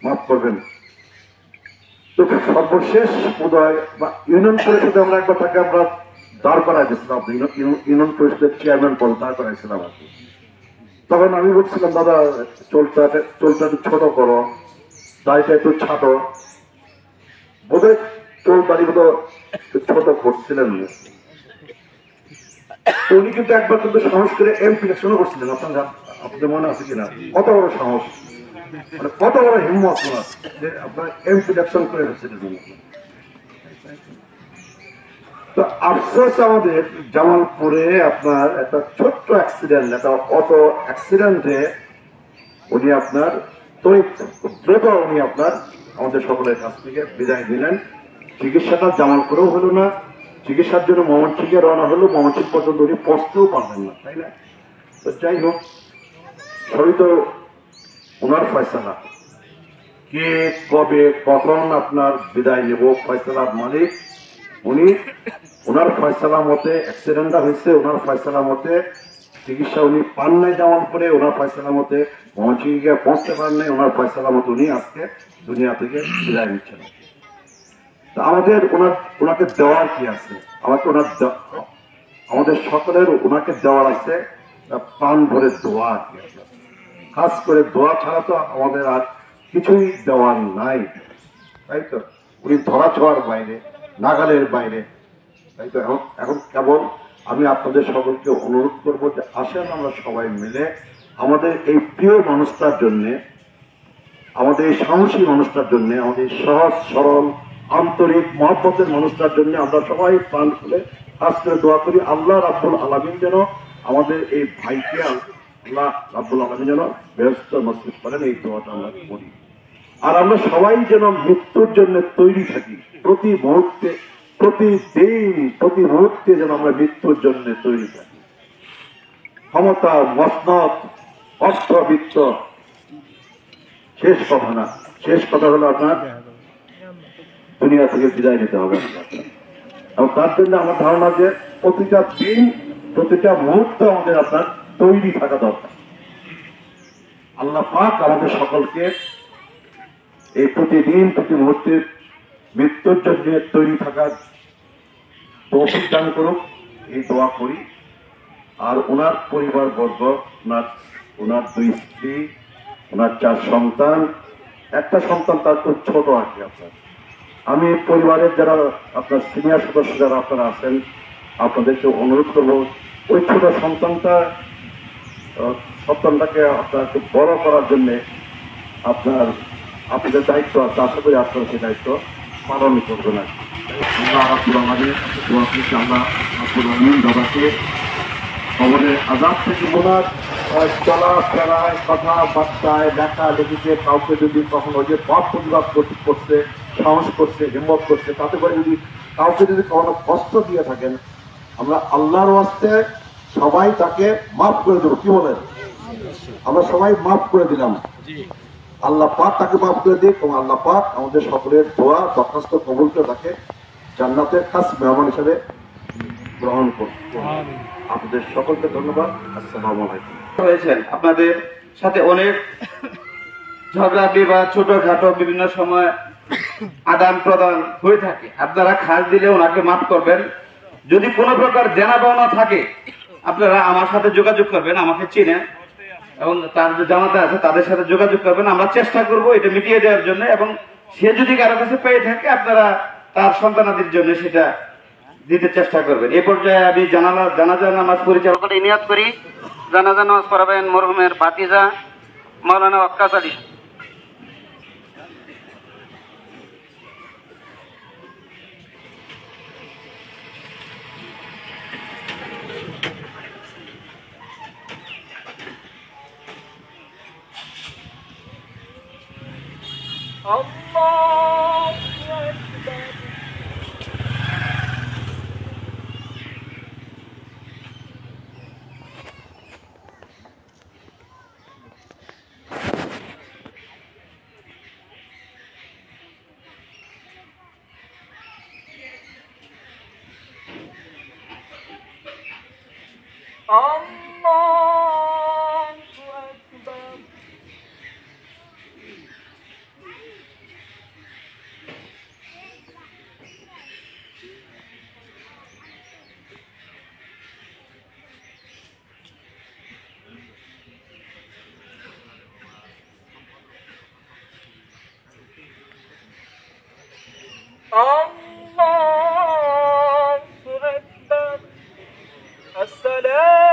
মাফ করবেন। তো সর্বশেষ বোধহয় বা ইউনিয়ন পরিষদে আমরা একবার তাকে আমরা দাঁড় করাই দিয়েছিলাম, ইউনিয়ন পরিষদের চেয়ারম্যান পদ দাঁড় করাইছিলাম আর কি। তখন আমি বলছিলাম, দাদা চোলটা একটু ছোট করো, দাড়িটা একটু ছাটো। বোধহয় চোল দাড়ি বোধ ছোট করছিলেন। উনি কিন্তু একবার কিন্তু সাহস করে এমপি ইলেকশনও করছিলেন, আপনাদের মনে আছে কিনা? কত বড় সাহস, মানে কত বড় হিম্মত ওনার যে আপনার এমপি ইলেকশন করে ফেলছিলেন। তো আফসোস আমাদের জামালপুরে আপনার একটা ছোট্ট অ্যাক্সিডেন্ট, একটা অটো অ্যাক্সিডেন্টে উনি আপনার দ্রুত উনি আপনার আমাদের সকলের কাছ থেকে বিদায় দিলেন। চিকিৎসাটা জামালপুরেও হলো না, চিকিৎসার জন্য ময়মনসিংহে রওনা হলো, ময়মনসিংহ পর্যন্ত উনি পৌঁছতেও পারবেন না, তাই না? তো যাই হোক, সবই তো ওনার ফয়সালা। কে কবে কখন আপনার বিদায় নেব, ফয়সালার মালিক উনি। ওনার ফয়সালা মতে অ্যাক্সিডেন্টটা হয়েছে, ওনার ফয়সালা মতে চিকিৎসা উনি পান নাই জামালপুরে, ওনার ফয়সালা মতে ময়মনসিংহে পৌঁছতে পারেন নাই, ওনার ফয়সালা মতো উনি আজকে দুনিয়া থেকে বিদায় নিচ্ছেন। তা আমাদের ওনাকে দেওয়ার কি আছে? আমাদের সকলের ওনাকে দেওয়ার আছে প্রাণ ভরে দোয়া কি আছে। খাস করে দোয়া ছাড়া তো আমাদের আর কিছুই দেওয়ার নাই, তাই তো? উনি ধরা ছোঁয়ার বাইরে, নাগালের বাইরে, তাই তো? এখন কেবল আমি আপনাদের সকলকে অনুরোধ করবো যে আসেন আমরা সবাই মিলে আমাদের এই প্রিয় মানুষটার জন্যে, আমাদের এই সাহসী মানুষটার জন্য, আমাদের সহজ সরল আন্তরিক মহব্বতের মানুষটার জন্য আমরা সবাই প্রাণ খুলে কাজ করে দোয়া করি। আল্লাহ রাব্বুল আলামিন যেন আমাদের এই ভাইকে, আল্লাহ রাব্বুল আলামিন যেন ব্যস্ত নসিব করেন, এই দোয়াটা আমরা করি। আর আমরা সবাই যেন মৃত্যুর জন্য তৈরি থাকি, প্রতি মুহূর্তে, প্রতিদিন, প্রতি মুহূর্তে যেন আমরা মৃত্যুর জন্য তৈরি থাকি। ক্ষমতা, মসনদ, অর্থবিত্ত শেষ কথা না, শেষ কথা হলো আপনার দুনিয়া থেকে বিদায় নিতে হবে। এবং তার জন্য আমার ধারণা যে প্রতিটা দিন, প্রতিটা মুহূর্ত আমাদের আপনার তৈরি থাকা দরকার। আল্লাহ পাক আমাদের সকলকে এই প্রতিদিন, প্রতি মুহূর্তে মৃত্যুর জন্য তৈরি থাকার তৌফিক দান করুক, এই দোয়া করি। আর ওনার পরিবার বর্গ, ওনার 2 স্ত্রী, ওনার 4 সন্তান, একটা সন্তান তার তো ছোট আর কি। আপনার আমি পরিবারের যারা আপনার সিনিয়র সদস্য যারা আপনারা আছেন, আপনাদেরকে অনুরোধ করবো ওই ছোট সন্তানটাকে আপনার একটু বড় করার জন্য আপনাদের দায়িত্ব আছে। আশা করি আপনারা সেই দায়িত্ব পালন করবেন। দাদাকে খবরের আজাদ থেকে ওনার চলাফেরায়, কথাবার্তায়, দেখা লেখিতে কাউকে যদি কখনো যে পথ প্রতিবাদ করছে, সাহস করছে, হিম্মত করছে, তাতে করে যদি কাউকে যদি কখনো কষ্ট দিয়ে থাকেন, আমরা আল্লাহর ওয়াস্তে সবাই তাকে মাফ করে দেবো। কি বলেন? আমরা সবাই মাফ করে দিলাম। আল্লাহ পাক তাকে মাফ করে দিক এবং আল্লাহ পাক আমাদের সকলের দোয়া দরখাস্ত কবুল করে তাকে জান্নাতের খাস মেহমান হিসেবে গ্রহণ করুন। আপনাদের সকলকে ধন্যবাদ। আসসালামু আলাইকুম। হয়েছেন আপনাদের সাথে অনেক ঝগড়া বিবাদ, ছোটখাটো বিভিন্ন সময় আদান প্রদান হয়ে থাকে। আপনারা খাস দিলে ওনাকে মাফ করবেন। যদি কোনো প্রকার দেনা পাওনা থাকে আপনারা আমার সাথে যোগাযোগ করবেন, আমাকে চিনেন এবং তার যে জামাতা আছে তাদের সাথে যোগাযোগ করবেন। আমরা চেষ্টা করব এটা মিটিয়ে দেওয়ার জন্য, এবং সে যদি কারো কাছে পেয়ে থাকে আপনারা তার সন্তানাদির জন্য সেটা দিতে চেষ্টা করবেন। এই পর্যায়ে আমি জানাজা নামাজ পরিচালনা নিয়াত করি। জানাজা নামাজ পড়াবেন মরহুমের ভাতিজা মাওলানা ওয়াক্কাস আলী। السلام